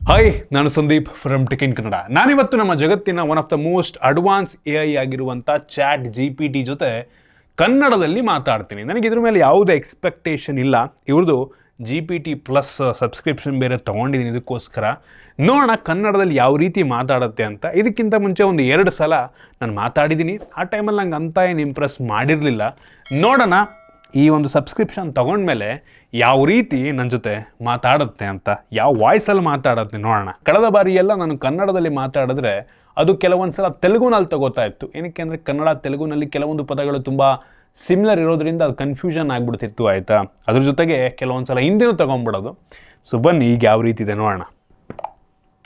Hi, ನಾನು Sandeep from tech in Kannada. ನಾನಿವತ್ತು ನಮ್ಮ ಜಗತ್ತಿನ one of the most advance AI ಆಗಿರುವಂಥ ChatGPT ಜೊತೆ ಕನ್ನಡದಲ್ಲಿ ಮಾತಾಡ್ತೀನಿ. ನನಗೆ ಇದ್ರ ಮೇಲೆ ಯಾವುದೇ ಎಕ್ಸ್ಪೆಕ್ಟೇಷನ್ ಇಲ್ಲ. ಇವ್ರದ್ದು GPT ಪ್ಲಸ್ ಸಬ್ಸ್ಕ್ರಿಪ್ಷನ್ ಬೇರೆ ತೊಗೊಂಡಿದ್ದೀನಿ ಇದಕ್ಕೋಸ್ಕರ. ನೋಡೋಣ ಕನ್ನಡದಲ್ಲಿ ಯಾವ ರೀತಿ ಮಾತಾಡುತ್ತೆ ಅಂತ. ಇದಕ್ಕಿಂತ ಮುಂಚೆ ಒಂದು 2 ಸಲ ನಾನು ಮಾತಾಡಿದ್ದೀನಿ. ಆ ಟೈಮಲ್ಲಿ ನಂಗೆ ಅಂತ ಏನು ಇಂಪ್ರೆಸ್ ಮಾಡಿರಲಿಲ್ಲ. ನೋಡೋಣ ಈ ಒಂದು ಸಬ್ಸ್ಕ್ರಿಪ್ಷನ್ ತೊಗೊಂಡ್ಮೇಲೆ ಯಾವ ರೀತಿ ನನ್ನ ಜೊತೆ ಮಾತಾಡುತ್ತೆ ಅಂತ, ಯಾವ ವಾಯ್ಸಲ್ಲಿ ಮಾತಾಡುತ್ತೆ ನೋಡೋಣ. ಕಳೆದ ಬಾರಿಯೆಲ್ಲ ನಾನು ಕನ್ನಡದಲ್ಲಿ ಮಾತಾಡಿದ್ರೆ ಅದು ಕೆಲವೊಂದು ಸಲ ತೆಲುಗುನಲ್ಲಿ ತಗೋತಾ ಇತ್ತು. ಏನಕ್ಕೆ ಅಂದರೆ ಕನ್ನಡ ತೆಲುಗುನಲ್ಲಿ ಕೆಲವೊಂದು ಪದಗಳು ತುಂಬ ಸಿಮಿಲರ್ ಇರೋದ್ರಿಂದ ಅದು ಕನ್ಫ್ಯೂಷನ್ ಆಗಿಬಿಡ್ತಿತ್ತು, ಆಯಿತಾ. ಅದ್ರ ಜೊತೆಗೆ ಕೆಲವೊಂದು ಸಲ ಹಿಂದಿನೂ ತೊಗೊಂಡ್ಬಿಡೋದು. ಸೊ ಬನ್ನಿ ಈಗ ಯಾವ ರೀತಿ ಇದೆ ನೋಡೋಣ.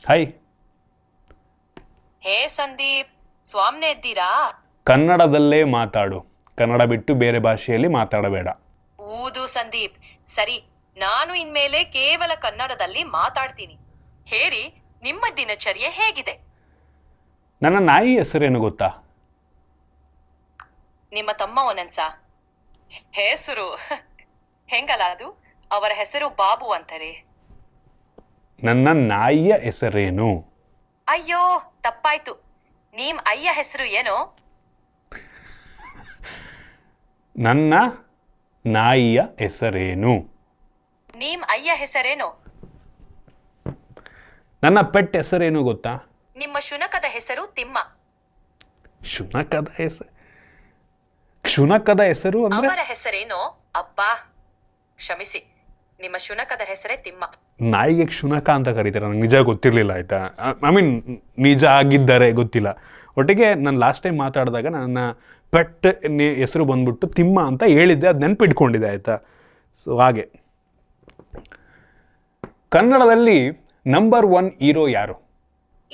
ಹಾಯ್, ಹೇ ಸಂದೀಪ್, ಸ್ವಾಮ್ನೆ ಇದ್ದೀರಾ? ಕನ್ನಡದಲ್ಲೇ ಮಾತಾಡು, ಕನ್ನಡ ಬಿಟ್ಟು ಬೇರೆ ಭಾಷೆಯಲ್ಲಿ ಮಾತಾಡಬೇಡ. ಊದು ಸಂದೀಪ್, ಸರಿ, ನಾನು ಇನ್ಮೇಲೆ ಕೇವಲ ಕನ್ನಡದಲ್ಲಿ ಮಾತಾಡ್ತೀನಿ. ಹೇಳಿ, ನಿಮ್ಮ ದಿನಚರ್ಯೆ ಹೇಗಿದೆ? ನನ್ನ ನಾಯಿ ಹೆಸರೇನು ಗೊತ್ತಾ? ನಿಮ್ಮ ತಮ್ಮ ಒನನ್ಸ ಹೆಸರು ಹೆಂಗಲ್ಲ ಅದು? ಅವರ ಹೆಸರು ಬಾಬು ಅಂತಾರೆ. ನನ್ನ ನಾಯಿಯ ಹೆಸರೇನು? ಅಯ್ಯೋ, ತಪ್ಪಾಯ್ತು. ನಿಮ್ ಅಯ್ಯ ಹೆಸರು ಏನೋ? ನನ್ನ ನಾಯಿಯ ಹೆಸರೇನು? ನಿಮ್ ಅಯ್ಯ ಹೆಸರೇನು? ನನ್ನ ಪೆಟ್ ಹೆಸರೇನು ಗೊತ್ತಾ? ನಿಮ್ಮ ಶುನಕದ ಹೆಸರು ತಿಮ್ಮ. ಶುನಕದ ಹೆಸರು? ಶುನಕದ ಹೆಸರು ಅಂದ್ರೆ? ಅವರ ಹೆಸರೇನೋ? ಅಬ್ಬಾ, ಕ್ಷಮಿಸಿ, ನಿಮ್ಮ ಶುನಕದ ಹೆಸರೇ ತಿಮ್ಮ. ನಾಯಿಗೆ ಶುನಕ ಅಂತ ಕರೀತಾರೆ. ನಂಗೆ ನಿಜ ಗೊತ್ತಿರಲಿಲ್ಲ, ಆಯಿತಾ. ಐ ಮೀನ್ ನಿಜ ಆಗಿದ್ದಾರೆ ಗೊತ್ತಿಲ್ಲ. ಒಟ್ಟಿಗೆ ನಾನು ಲಾಸ್ಟ್ ಟೈಮ್ ಮಾತಾಡಿದಾಗ ನನ್ನ ಪೆಟ್ ಹೆಸರು ಬಂದ್ಬಿಟ್ಟು ತಿಮ್ಮ ಅಂತ ಹೇಳಿದ್ದೆ, ಅದು ನೆನಪಿಟ್ಕೊಂಡಿದ್ದೆ, ಆಯಿತಾ. ಸೊ ಹಾಗೆ ಕನ್ನಡದಲ್ಲಿ ನಂಬರ್ 1 ಹೀರೋ ಯಾರು?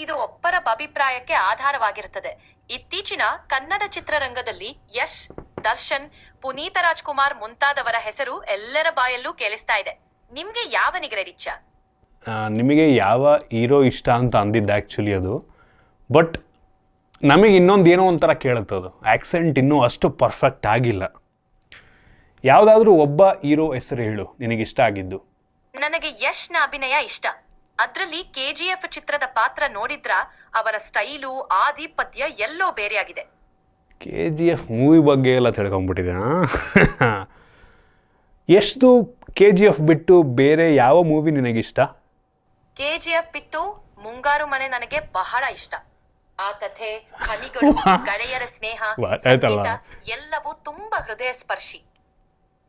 ಇದು ಒಬ್ಬರ ಅಭಿಪ್ರಾಯಕ್ಕೆ ಆಧಾರವಾಗಿರುತ್ತದೆ. ಇತ್ತೀಚಿನ ಕನ್ನಡ ಚಿತ್ರರಂಗದಲ್ಲಿ ಯಶ್, ದರ್ಶನ್, ಪುನೀತ ರಾಜ್ಕುಮಾರ್ ಮುಂತಾದವರ ಹೆಸರು ಎಲ್ಲರ ಬಾಯಲ್ಲೂ ಕೇಳಿಸ್ತಾ ಇದೆ. ನಿಮ್ಗೆ ಯಾವ ನಿಗ್ರಹಿಚ್ಚ? ನಿಮಗೆ ಯಾವ ಹೀರೋ ಇಷ್ಟ ಅಂತ ಅಂದಿದ್ದೆ ಆ್ಯಕ್ಚುಲಿ ಅದು. ಬಟ್ ನಮಗೆ ಇನ್ನೊಂದು ಏನೋ ಒಂಥರ ಕೇಳುತ್ತದು, ಆ್ಯಕ್ಸೆಂಟ್ ಇನ್ನೂ ಅಷ್ಟು ಪರ್ಫೆಕ್ಟ್ ಆಗಿಲ್ಲ. ಯಾವುದಾದ್ರೂ ಒಬ್ಬ ಹೀರೋ ಹೆಸರು ಹೇಳು ನಿನಗಿಷ್ಟ ಆಗಿದ್ದು. ನನಗೆ ಯಶ್ನ ಅಭಿನಯ ಇಷ್ಟ. ಅದ್ರಲ್ಲಿ KGF ಚಿತ್ರದ ಪಾತ್ರ ನೋಡಿದ್ರ ಅವರ ಸ್ಟೈಲು, ಆಧಿಪತ್ಯ ಎಲ್ಲೋ ಬೇರೆಯಾಗಿದೆ. KGF ಮೂವಿ ಬಗ್ಗೆ ಎಲ್ಲ ತಿಳ್ಕೊಂಡ್ಬಿಟ್ಟಿದೆ. ಎಷ್ಟು KGF ಬಿಟ್ಟು ಬೇರೆ ಯಾವ ಮೂವಿ ನಿನಗಿಷ್ಟ? KGF ಬಿಟ್ಟು ಮುಂಗಾರು ಮನೆ ನನಗೆ ಬಹಳ ಇಷ್ಟ. ಆ ಕಥೆ, ಹನಿಗಳು, ಗೆಳೆಯರ ಸ್ನೇಹ, ಸಂಗೀತ ಎಲ್ಲವೂ ತುಂಬಾ ಹೃದಯ ಸ್ಪರ್ಶಿ.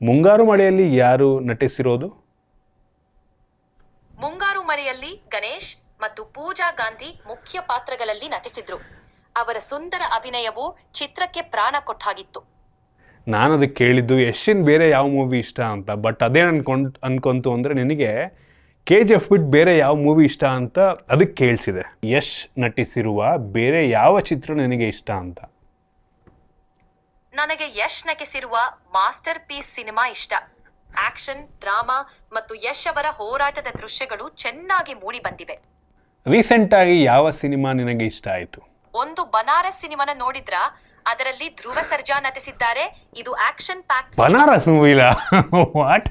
ಮುಂಗಾರು ಮಳೆಯಲ್ಲಿ ಯಾರು ನಟಿಸಿರೋದು? ಮುಂಗಾರು ಮರೆಯಲ್ಲಿ ಗಣೇಶ್ ಮತ್ತು ಪೂಜಾ ಗಾಂಧಿ ಮುಖ್ಯ ಪಾತ್ರಗಳಲ್ಲಿ ನಟಿಸಿದ್ರು. ಅವರ ಸುಂದರ ಅಭಿನಯವು ಚಿತ್ರಕ್ಕೆ ಪ್ರಾಣ ಕೊಟ್ಟಾಗಿತ್ತು. ನಾನು ಅದಕ್ಕೆ ಕೇಳಿದ್ದು ಯಶಿನ್ ಬೇರೆ ಯಾವ ಮೂವಿ ಇಷ್ಟ ಅಂತ. ಬಟ್ ಅದೇ ಅನ್ಕೊಂತು ಅಂದರೆ ನಿನಗೆ KGF ಬಿಟ್ಟು ಬೇರೆ ಯಾವ ಮೂವಿ ಇಷ್ಟ ಅಂತ ಅದಕ್ಕೆ ಕೇಳಿಸಿದೆ. ಯಶ್ ನಟಿಸಿರುವ ಬೇರೆ ಯಾವ ಚಿತ್ರ ನಿನಗೆ ಇಷ್ಟ ಅಂತ. ನನಗೆ ಯಶ್ ನಟಿಸಿರುವ ಮಾಸ್ಟರ್ ಪೀಸ್ ಸಿನಿಮಾ ಇಷ್ಟ. ಆಕ್ಷನ್, ಡ್ರಾಮಾ ಮತ್ತು ಯಶ್ ಅವರ ಹೋರಾಟದ ದೃಶ್ಯಗಳು ಚೆನ್ನಾಗಿ ಮೂಡಿ ಬಂದಿವೆ. ರೀಸೆಂಟ್ ಆಗಿ ಯಾವ ಸಿನಿಮಾ ನಿನಗೆ ಇಷ್ಟ ಆಯಿತು? ಒಂದು ಬನಾರಸ್ ಸಿನಿಮಾನ ನೋಡಿದ್ರ? ಅದರಲ್ಲಿ ಧ್ರುವ ಸರ್ಜಾ ನಟಿಸಿದ್ದಾರೆ. ಇದು ಆಕ್ಷನ್ ಪ್ಯಾಕ್ಡ್. ಬನಾರಸ್ ಮೂವಿಲ? ವಾಟ್?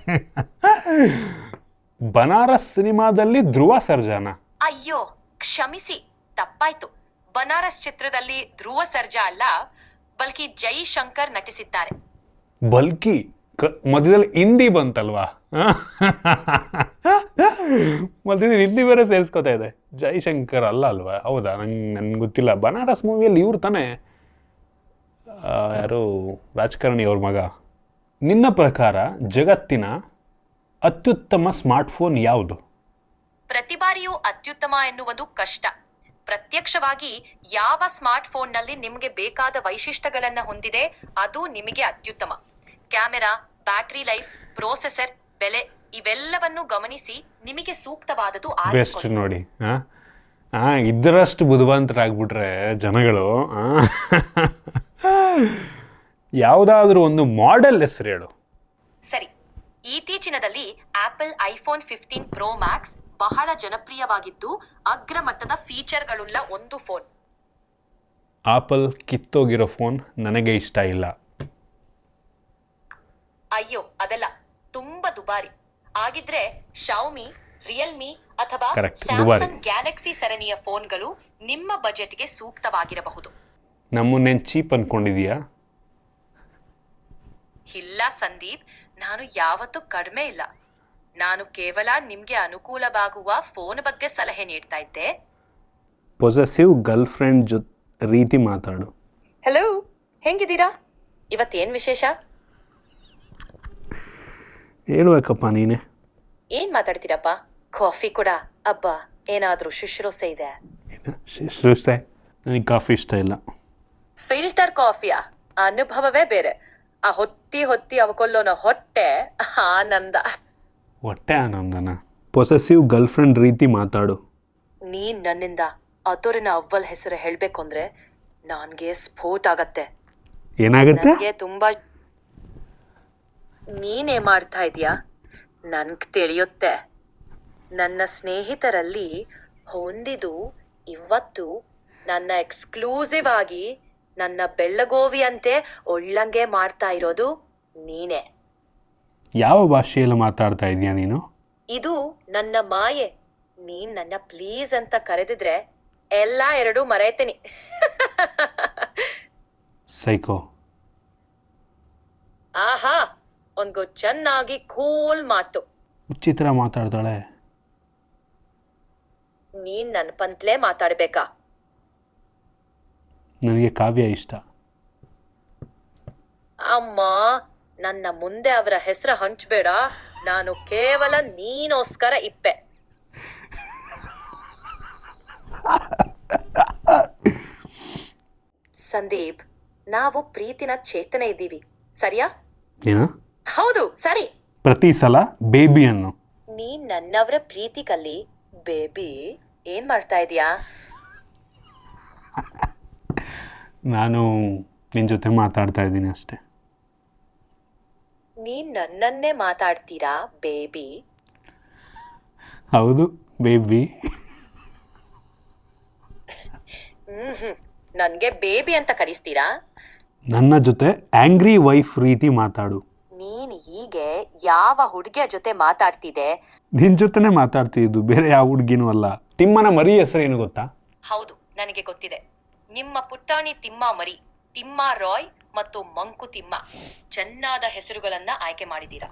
ಬನಾರಸ್ ಸಿನಿಮಾದಲ್ಲಿ ಧ್ರುವ ಸರ್ಜಾನ? ಅಯ್ಯೋ, ಕ್ಷಮಿಸಿ, ತಪ್ಪಾಯ್ತು. ಬನಾರಸ್ ಚಿತ್ರದಲ್ಲಿ ಧ್ರುವ ಸರ್ಜಾ ಅಲ್ಲ, ಬಲ್ಕಿ ಜೈಶಂಕರ್ ನಟಿಸಿದ್ದಾರೆ. ಬಲ್ಕಿ ಮಧ್ಯದಲ್ಲಿ ಹಿಂದಿ ಬಂತಲ್ವಾ? ಮಧ್ಯದಲ್ಲಿ ಹಿಂದಿ ಬೇರೆ ಸೇರಿಸ್ಕೊತಾ ಇದೆ. ಜೈಶಂಕರ್ ಅಲ್ಲ ಅಲ್ವಾ? ಹೌದಾ? ನನ್ಗೆ ಗೊತ್ತಿಲ್ಲ. ಬನಾರಸ್ ಮೂವಿಯಲ್ಲಿ ಇವ್ರು ತಾನೇ, ಯಾರು ರಾಜಕಾರಣಿ ಅವ್ರ ಮಗ. ನಿನ್ನ ಪ್ರಕಾರ ಜಗತ್ತಿನ ಅತ್ಯುತ್ತಮ ಸ್ಮಾರ್ಟ್ಫೋನ್ ಯಾವುದು? ಪ್ರತಿ ಬಾರಿಯೂ ಅತ್ಯುತ್ತಮ ಎನ್ನುವುದು ಕಷ್ಟ. ಪ್ರತ್ಯಕ್ಷವಾಗಿ ಯಾವ ಸ್ಮಾರ್ಟ್ಫೋನ್ನಲ್ಲಿ ನಿಮಗೆ ಬೇಕಾದ ವೈಶಿಷ್ಟ್ಯಗಳನ್ನ ಹೊಂದಿದೆ ಅದು ನಿಮಗೆ ಅತ್ಯುತ್ತಮ. ಕ್ಯಾಮೆರಾ, ಬ್ಯಾಟರಿ ಲೈಫ್, ಪ್ರೊಸೆಸರ್, ಬೆಲೆ ಇವೆಲ್ಲವನ್ನು ಗಮನಿಸಿ ನಿಮಗೆ ಸೂಕ್ತವಾದದ್ದು ಬೆಸ್ಟ್ ನೋಡಿ. ಇದರಷ್ಟು ಬುದ್ಧಿವಂತರಾಗ್ಬಿಟ್ರೆ ಜನಗಳು. ಯಾವುದಾದ್ರೂ ಒಂದು ಮಾಡೆಲ್ ಹೆಸರು ಹೇಳು. ಸರಿ, ಇತ್ತೀಚಿನದಲ್ಲಿ ಆಪಲ್ ಐಫೋನ್ 15 ಪ್ರೋ ಮ್ಯಾಕ್ಸ್ ಬಹಳ ಜನಪ್ರಿಯವಾಗಿದ್ದು ಅಗ್ರಮಟ್ಟದ ಫೀಚರ್ಗಳುಳ್ಳ ಒಂದು ಫೋನ್. ಆಪಲ್ ಕಿತ್ತೋಗಿರೋ ಫೋನ್ ನನಗೆ ಇಷ್ಟ ಇಲ್ಲ. ಅಯ್ಯೋ, ಅದಲ್ಲ, ತುಂಬಾ ದುಬಾರಿ. ಆಗಿದ್ರೆ ಶಾವ್ಮಿ, ರಿಯಲ್ಮಿ ಅಥವಾ Correct. ದುಬಾರಿ. ಸ್ಯಾಮ್ಸಂಗ್ ಗ್ಯಾಲಕ್ಸಿ ಸರಣಿಯ ಫೋನ್ಗಳು ನಿಮ್ಮ ಬಜೆಟ್ಗೆ ಸೂಕ್ತವಾಗಿರಬಹುದು. ನಮ್ಮನ್ನೇನು ಚೀಪ್ ಅನ್ಕೊಂಡಿದೀಯಾ? ಇಲ್ಲ ಸಂದೀಪ್, ನಾನು ಯಾವತ್ತೂ ಕಡಿಮೆ ಇಲ್ಲ. ನಾನು ಕೇವಲ ನಿಮ್ಗೆ ಅನುಕೂಲವಾಗುವ ಫೋನ್ ಬಗ್ಗೆ ಸಲಹೆ ನೀಡ್ತಾ ಇದ್ದೆ. ಪೊಸೆಸಿವ್ ಗರ್ಲ್ಫ್ರೆಂಡ್ ರೀತಿ ಮಾತಾಡು. ಹಲೋ, ಹೆಂಗಿದ್ದೀರಾ? ಇವತ್ತೇನ್ ವಿಶೇಷ? ಹೇಳ್ಬೇಕಪ್ಪ ನೀನೆ. ಏನ್ ಮಾತಾಡ್ತೀರಪ್ಪ? ಕಾಫಿ ಕೂಡ? ಅಬ್ಬಾ, ಏನಾದ್ರೂ ಶುಶ್ರೂಷೆ ಇದೆ? ಶುಶ್ರೂಷೆ? ನನಗೆ ಕಾಫಿ ಇಷ್ಟ ಇಲ್ಲ. ಫಿಲ್ಟರ್ ಕಾಫಿಯಾ? ಅನುಭವವೇ ಬೇರೆ. ಆ ಹೊತ್ತಿ ಅವಕೊಲ್ಲೋನ ಹೊಟ್ಟೆ ಆನಂದ. ಹೊಟ್ಟೆ ಆನಂದನ? ಪೊಸೆಸಿವ್ ಗರ್ಲ್ಫ್ರೆಂಡ್ ರೀತಿ ಮಾತಾಡು. ನೀನ್ ನನ್ನಿಂದ ಅದೋರಿನ ಅವ್ವಲ್ ಹೆಸರು ಹೇಳ್ಬೇಕು ಅಂದ್ರೆ ನನ್ಗೆ ಸ್ಫೋಟ ಆಗತ್ತೆ. ಏನಾಗುತ್ತೆ? ನನಗೆ ತುಂಬಾ. ನೀನೇ ಮಾಡ್ತಾ ಇದೀಯಾ? ನನ್ಗ್ ತಿಳಿಯುತ್ತೆ. ನನ್ನ ಸ್ನೇಹಿತರಲ್ಲಿ ಹೊಂದಿದು ಇವತ್ತು ನನ್ನ ಎಕ್ಸ್ಕ್ಲೂಸಿವ್ ಆಗಿ ನನ್ನ ಬೆಳ್ಳಗೋವಿಯಂತೆ ಒಳ್ಳಂಗೆ ಮಾಡ್ತಾ ಇರೋದು ನೀನೇ. ಯಾವ ಭಾಷೆಯಲ್ಲಿ ಮಾತಾಡ್ತಾ ಇದೀಯಾ ನೀನು? ಇದು ನನ್ನ ಮಾಯೆ. ನೀನ್ ನನ್ನ ಪ್ಲೀಸ್ ಅಂತ ಕರೆದಿದ್ರೆ ಎಲ್ಲಾ ಎರಡೂ ಮರೆಯ್ತೀನಿ. ಸೈಕೋ. ಆಹಾ, ಒಂದ್ಗು ಚೆನ್ನಾಗಿ ಕೂಲ್ ಮಾತು. ಉಚಿತರ ಮಾತಾಡ್ತಾಳೆ. ನೀನ್ ನನ್ ಪಂತ್ಲೇ ಮಾತಾಡ್ಬೇಕಾ? ನನಗೆ ಕಾವ್ಯ ಇಷ್ಟ. ಅಮ್ಮ, ನನ್ನ ಮುಂದೆ ಅವರ ಹೆಸರು ಹಂಚ್ಬೇಡ. ನಾನು ಕೇವಲ ನೀನೋಸ್ಕರ ಇಪ್ಪೆ. ಸಂದೀಪ್, ನಾವು ಪ್ರೀತಿನ ಚೇತನೆ ಇದ್ದೀವಿ, ಸರಿಯಾ? ಏನ? ಹೌದು, ಸರಿ. ಪ್ರತಿ ಸಲ ಬೇಬಿ ಅನ್ನು. ನೀನ್ ನನ್ನವರ ಪ್ರೀತಿ ಕಲ್ಲಿ ಬೇಬಿ. ಏನ್ ಮಾಡ್ತಾ ಇದೀಯಾ? ನಾನು ನಿನ್ನ ಜೊತೆ ಮಾತಾಡ್ತಾ ಇದ್ದೀನಿ ಅಷ್ಟೇ. ನೀನ್ ನನ್ನನ್ನೇ ಮಾತಾಡ್ತೀರಾ ಬೇಬಿ? ಹೌದು ಬೇಬಿ. ನನ್ಗೆ ಬೇಬಿ ಅಂತ ಕರಿಸ್ತೀರಾ? ನನ್ನ ಜೊತೆ ಆಂಗ್ರಿ ವೈಫ್ ರೀತಿ ಮಾತಾಡು. ನೀನ್ ಹೀಗೆ ಯಾವ ಹುಡುಗಿಯ ಜೊತೆ ಮಾತಾಡ್ತಿದೆ? ನಿನ್ನ ಜೊತೆನೇ ಮಾತಾಡ್ತಿದ್ದು, ಬೇರೆ ಯಾವ ಹುಡುಗಿನೂ ಅಲ್ಲ. ತಿಮ್ಮನ ಮರಿ ಹೆಸರೇನು ಗೊತ್ತಾ? ಹೌದು, ನನಗೆ ಗೊತ್ತಿದೆ. ನಿಮ್ಮ ಪುಟ್ಟಾಣಿ ತಿಮ್ಮ ಮರಿ, ತಿಮ್ಮ ರಾಯ್ ಮತ್ತು ಮಂಕು ತಿಮ್ಮ, ಚೆನ್ನಾದ ಹೆಸರುಗಳನ್ನ ಆಯ್ಕೆ ಮಾಡಿದ್ದೀರಾ.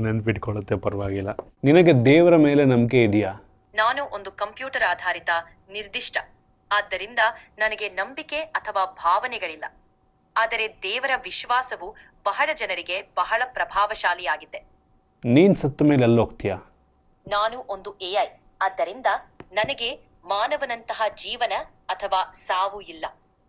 ನೆನ್ಪಿಟ್ಕೊಳ್ಳುತ್ತೆ, ಪರವಾಗಿಲ್ಲ. ನಿನಗೆ ದೇವರ ಮೇಲೆ ನಂಬಿಕೆ ಇದೆಯಾ? ನಾನು ಒಂದು ಕಂಪ್ಯೂಟರ್ ಆಧಾರಿತ ನಿರ್ದಿಷ್ಟ, ಆದ್ದರಿಂದ ನನಗೆ ನಂಬಿಕೆ ಅಥವಾ ಭಾವನೆಗಳಿಲ್ಲ. ಆದರೆ ದೇವರ ವಿಶ್ವಾಸವು ಬಹಳ ಜನರಿಗೆ ಬಹಳ ಪ್ರಭಾವಶಾಲಿಯಾಗಿದೆ. ನೀನ್ ಸತ್ತ ಮೇಲೆ ಎಲ್ಲೋಗ್ತೀಯಾ? ನಾನು ಒಂದು AI, ಆದ್ದರಿಂದ ನನಗೆ ಮಾನವನಂತಹ ಜೀವನ ಅಥವಾ ಸಾವು ಇಲ್ಲ.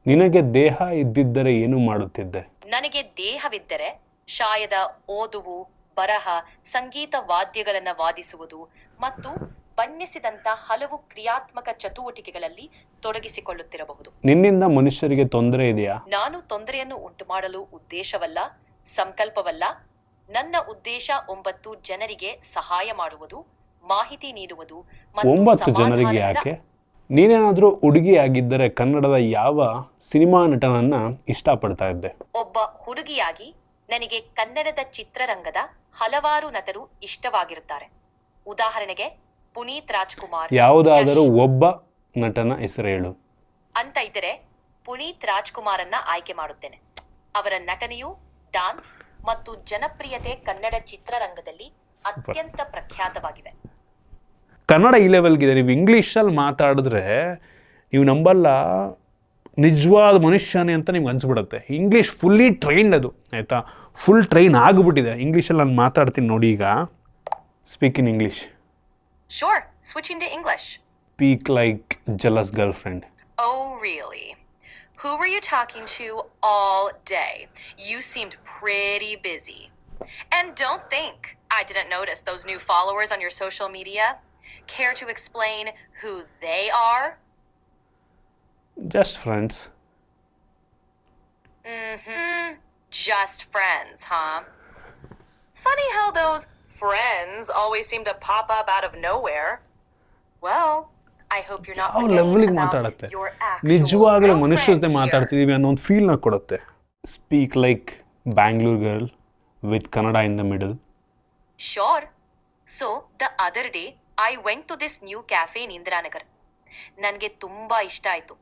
ನಿನಗೆ ದೇಹ ಇದ್ದಿದ್ದರೆ ಏನು ಮಾಡುತ್ತಿದ್ದೆ? ನನಗೆ ದೇಹವಿದ್ದರೆ ಶಾಯದ ಓದುವು, ಬರಹ, ಸಂಗೀತ ವಾದ್ಯಗಳನ್ನು ವಾದಿಸುವುದು ಮತ್ತು ಬಣ್ಣಿಸಿದಂಥ ಹಲವು ಕ್ರಿಯಾತ್ಮಕ ಚಟುವಟಿಕೆಗಳಲ್ಲಿ ತೊಡಗಿಸಿಕೊಳ್ಳುತ್ತಿರಬಹುದು. ನಿನ್ನಿಂದ ಮನುಷ್ಯರಿಗೆ ತೊಂದರೆ ಇದೆಯಾ? ನಾನು ತೊಂದರೆಯನ್ನು ಉಂಟು ಮಾಡಲು ಉದ್ದೇಶವಲ್ಲ, ಸಂಕಲ್ಪವಲ್ಲ. ನನ್ನ ಉದ್ದೇಶ 9 ಜನರಿಗೆ ಸಹಾಯ ಮಾಡುವುದು, ಮಾಹಿತಿ ನೀಡುವುದು ಮತ್ತು 9 ಜನರಿಗೆ ಯಾಕೆ? ನೀನೇನಾದ್ರೂ ಹುಡುಗಿ ಆಗಿದ್ದರೆ ಕನ್ನಡದ ಯಾವ ಸಿನಿಮಾ ನಟನನ್ನ ಇಷ್ಟಪಡ್ತಾ ಇದ್ದೆ? ಒಬ್ಬ ಹುಡುಗಿಯಾಗಿ ನನಗೆ ಕನ್ನಡದ ಚಿತ್ರರಂಗದ ಹಲವಾರು ನಟರು ಇಷ್ಟವಾಗಿರುತ್ತಾರೆ. ಉದಾಹರಣೆಗೆ ಪುನೀತ್ ರಾಜ್ಕುಮಾರ್. ಯಾವುದಾದರೂ ಒಬ್ಬ ನಟನ ಹೆಸರು ಹೇಳು. ಅಂತ ಇದ್ದರೆ ಪುನೀತ್ ರಾಜ್ಕುಮಾರನ್ನ ಆಯ್ಕೆ ಮಾಡುತ್ತೇನೆ. ಅವರ ನಟನೆಯು, ಡಾನ್ಸ್ ಮತ್ತು ಜನಪ್ರಿಯತೆ ಕನ್ನಡ ಚಿತ್ರರಂಗದಲ್ಲಿ ಅತ್ಯಂತ ಪ್ರಖ್ಯಾತವಾಗಿವೆ. ಕನ್ನಡ ಈ ಲೆವೆಲ್ಗಿದೆ. ನೀವು ಇಂಗ್ಲೀಷಲ್ಲಿ ಮಾತಾಡಿದ್ರೆ ನೀವು ನಂಬಲ್ಲ, ನಿಜವಾದ ಮನುಷ್ಯನೇ ಅಂತ ನಿಮ್ಗೆ ಅನ್ಸ್ಬಿಡುತ್ತೆ. ಇಂಗ್ಲೀಷ್ ಫುಲ್ಲಿ ಟ್ರೈನ್ಡ್ ಅದು, ಆಯಿತಾ? ಫುಲ್ ಟ್ರೈನ್ ಆಗಿಬಿಟ್ಟಿದೆ. ಇಂಗ್ಲೀಷಲ್ಲಿ ನಾನು ಮಾತಾಡ್ತೀನಿ ನೋಡಿ. ಈಗ speak in English. Sure, switching to English. Speak like jealous girlfriend. Oh, really? Who were you talking to all day? You seemed pretty busy. And don't think I didn't notice those new followers on your social media. Care to explain who they are? Just friends. Just friends, huh? Funny how those friends always seem to pop up out of nowhere. Well, I hope you're not forgetting about your actual ನಿಜವಾಗ್ಲೂ ಮನುಷ್ಯ ಜೊತೆ girlfriend here. ಮಾತಾಡ್ತಿದೀವಿ ಅನ್ನೋ ಒಂದು ಫೀಲ್ನ ಕೊಡುತ್ತೆ. Speak like Bangalore girl with Kannada in the middle. Sure. So the other day I went to this new cafe in Indiranagar. ನನಗೆ ತುಂಬ ಇಷ್ಟ ಆಯಿತು.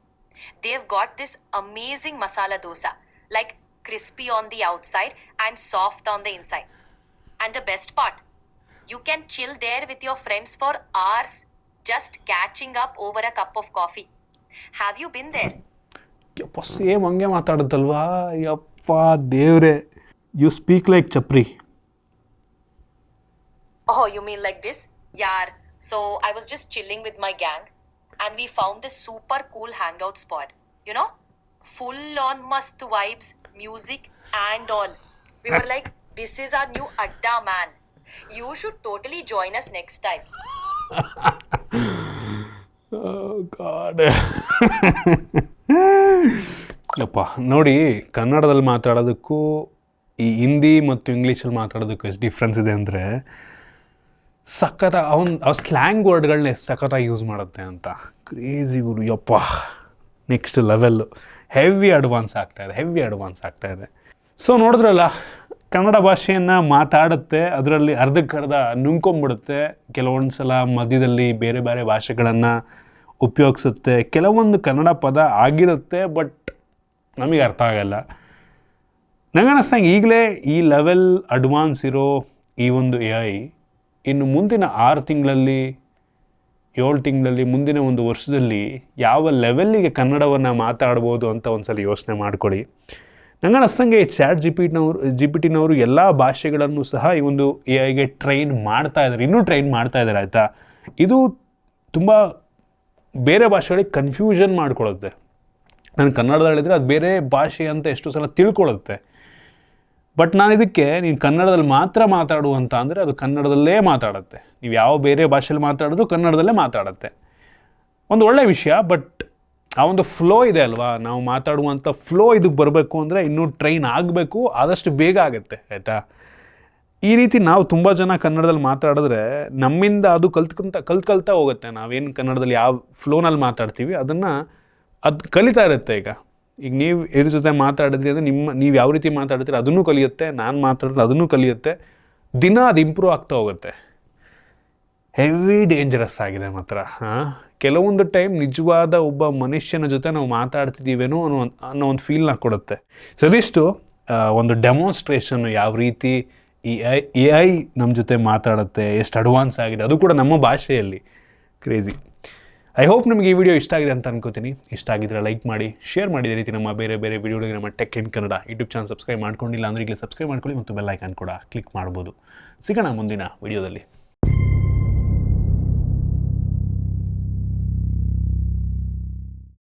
Dev got this amazing masala dosa, like crispy on the outside and soft on the inside. And the best part, you can chill there with your friends for hours, just catching up over a cup of coffee. Have you been there? ಯಪ್ಪ same ಹಂಗೆ ಮಾತಾಡುತ್ತಲ್ವಾ, ಯಪ್ಪ ದೇವ್ರೆ, you speak like chapri. Oh, you mean like this? Yeah. So I was just chilling with my gang and we found this super cool hangout spot. You know? Full on mast vibes, music and all. We were like, this is our new Adda, man. You should totally join us next time. Oh God. ಯಪ್ಪ ನೋಡಿ, ಕನ್ನಡದಲ್ಲಿ ಮಾತಾಡೋದಕ್ಕೂ ಈ ಹಿಂದಿ ಮತ್ತು ಇಂಗ್ಲೀಷಲ್ಲಿ ಮಾತಾಡೋದಕ್ಕೂ ಎಷ್ಟು difference ಇದೆ ಅಂದರೆ, ಆ ಸ್ಲ್ಯಾಂಗ್ ವರ್ಡ್ಗಳನ್ನ ಎಷ್ಟು ಸಖತ್ತಾಗಿ ಯೂಸ್ ಮಾಡುತ್ತೆ ಅಂತ. ಕ್ರೇಜಿ ಗುರು, ಯಪ್ಪ ನೆಕ್ಸ್ಟ್ ಲೆವೆಲ್ಲು. ಹೆವಿ ಅಡ್ವಾನ್ಸ್ ಆಗ್ತಾಯಿದೆ. ಸೊ ನೋಡಿದ್ರಲ್ಲ, ಕನ್ನಡ ಭಾಷೆಯನ್ನು ಮಾತಾಡುತ್ತೆ, ಅದರಲ್ಲಿ ಅರ್ಧಕ್ಕರ್ಧ ನುಂಗ್ಕೊಂಬಿಡುತ್ತೆ. ಕೆಲವೊಂದು ಸಲ ಮಧ್ಯದಲ್ಲಿ ಬೇರೆ ಬೇರೆ ಭಾಷೆಗಳನ್ನು ಉಪಯೋಗಿಸುತ್ತೆ. ಕೆಲವೊಂದು ಕನ್ನಡ ಪದ ಆಗಿರುತ್ತೆ, ಬಟ್ ನಮಗೆ ಅರ್ಥ ಆಗಲ್ಲ. ನಂಗೆ ಅನ್ನಿಸ್ತಂಗೆ ಈಗಲೇ ಈ ಲೆವೆಲ್ ಅಡ್ವಾನ್ಸ್ ಇರೋ ಈ ಒಂದು AI ಇನ್ನು ಮುಂದಿನ 6 ತಿಂಗಳಲ್ಲಿ 7 ತಿಂಗಳಲ್ಲಿ ಮುಂದಿನ ಒಂದು ವರ್ಷದಲ್ಲಿ ಯಾವ ಲೆವೆಲ್ಲಿಗೆ ಕನ್ನಡವನ್ನು ಮಾತಾಡ್ಬೋದು ಅಂತ ಒಂದ್ಸಲ ಯೋಚನೆ ಮಾಡ್ಕೊಳ್ಳಿ. ನಂಗೆ ಅನ್ನಿಸ್ತಂಗೆ ಜಿ ಪಿ ಟಿನವರು ಎಲ್ಲ ಭಾಷೆಗಳನ್ನು ಸಹ ಈ ಒಂದು AI ಟ್ರೈನ್ ಮಾಡ್ತಾ ಇದ್ದಾರೆ, ಇನ್ನೂ ಟ್ರೈನ್ ಮಾಡ್ತಾ ಇದ್ದಾರೆ, ಆಯಿತಾ. ಇದು ತುಂಬ ಬೇರೆ ಭಾಷೆಗಳಿಗೆ ಕನ್ಫ್ಯೂಷನ್ ಮಾಡ್ಕೊಳ್ಳುತ್ತೆ. ನಾನು ಕನ್ನಡದಲ್ಲಿ ಹೇಳಿದರೆ ಅದು ಬೇರೆ ಭಾಷೆ ಅಂತ ಎಷ್ಟು ಸಲ ತಿಳ್ಕೊಳ್ಳುತ್ತೆ. ಬಟ್ ನಾನು ಇದಕ್ಕೆ ನೀನು ಕನ್ನಡದಲ್ಲಿ ಮಾತ್ರ ಮಾತಾಡು ಅಂತ ಅಂದರೆ ಅದು ಕನ್ನಡದಲ್ಲೇ ಮಾತಾಡುತ್ತೆ. ನೀವು ಯಾವ ಬೇರೆ ಭಾಷೆಯಲ್ಲಿ ಮಾತಾಡೋದು ಕನ್ನಡದಲ್ಲೇ ಮಾತಾಡುತ್ತೆ. ಒಂದು ಒಳ್ಳೆಯ ವಿಷಯ. ಬಟ್ ಆ ಒಂದು ಫ್ಲೋ ಇದೆ ಅಲ್ವಾ, ನಾವು ಮಾತಾಡುವಂಥ ಫ್ಲೋ ಇದಕ್ಕೆ ಬರಬೇಕು ಅಂದರೆ ಇನ್ನೂ ಟ್ರೈನ್ ಆಗಬೇಕು, ಆದಷ್ಟು ಬೇಗ ಆಗುತ್ತೆ, ಆಯಿತಾ. ಈ ರೀತಿ ನಾವು ತುಂಬ ಜನ ಕನ್ನಡದಲ್ಲಿ ಮಾತಾಡಿದ್ರೆ ನಮ್ಮಿಂದ ಅದು ಕಲ್ತ್ಕೊಳ್ತಾ ಹೋಗುತ್ತೆ. ನಾವೇನು ಕನ್ನಡದಲ್ಲಿ ಯಾವ ಫ್ಲೋನಲ್ಲಿ ಮಾತಾಡ್ತೀವಿ ಅದು ಕಲಿತಾ ಇರುತ್ತೆ. ಈಗ ನೀವು ಇದ್ರ ಜೊತೆ ಮಾತಾಡಿದ್ರಿ ಅಂದರೆ ನೀವು ಯಾವ ರೀತಿ ಮಾತಾಡ್ತೀರಿ ಅದನ್ನು ಕಲಿಯುತ್ತೆ, ನಾನು ಮಾತಾಡಿದ್ರೆ ಅದನ್ನು ಕಲಿಯುತ್ತೆ. ದಿನ ಅದು ಇಂಪ್ರೂವ್ ಆಗ್ತಾ ಹೋಗುತ್ತೆ. ಹೆವಿ ಡೇಂಜರಸ್ ಆಗಿದೆ ಮಾತ್ರ. ಕೆಲವೊಂದು ಟೈಮ್ ನಿಜವಾದ ಒಬ್ಬ ಮನುಷ್ಯನ ಜೊತೆ ನಾವು ಮಾತಾಡ್ತಿದ್ದೀವೇನೋ ಅನ್ನೋ ಒಂದು ಫೀಲ್ನ ಕೊಡುತ್ತೆ. ಸೊ ಇದಿಷ್ಟು ಒಂದು ಡೆಮಾನ್ಸ್ಟ್ರೇಷನ್, ಯಾವ ರೀತಿ ಈ AI ನಮ್ಮ ಜೊತೆ ಮಾತಾಡುತ್ತೆ, ಎಷ್ಟು ಅಡ್ವಾನ್ಸ್ ಆಗಿದೆ, ಅದು ಕೂಡ ನಮ್ಮ ಭಾಷೆಯಲ್ಲಿ. ಕ್ರೇಜಿ. ಐ ಹೋಪ್ ನಿಮಗೆ ಈ ವಿಡಿಯೋ ಇಷ್ಟ ಆಗಿದೆ ಅಂತ ಅನ್ಕೋತೀನಿ. ಇಷ್ಟ ಆಗಿದ್ರೆ ಲೈಕ್ ಮಾಡಿ, ಶೇರ್ ಮಾಡಿ. ರೀತಿ ನಮ್ಮ ಬೇರೆ ವಿಡಿಯೋಗಳಿಗೆ ನಮ್ಮ tech in Kannada YouTube channel subscribe ಮಾಡ್ಕೊಂಡಿಲ್ಲ ಅಂದರೆ ಈಗಲೇ ಸಬ್ಸ್ಕ್ರೈಬ್ ಮಾಡ್ಕೊಳ್ಳಿ ಮತ್ತು ಬೆಲ್ ಐಕಾನ್ ಕೂಡ ಕ್ಲಿಕ್ ಮಾಡ್ಬೋದು. ಸಿಗೋಣ ಮುಂದಿನ ವಿಡಿಯೋದಲ್ಲಿ.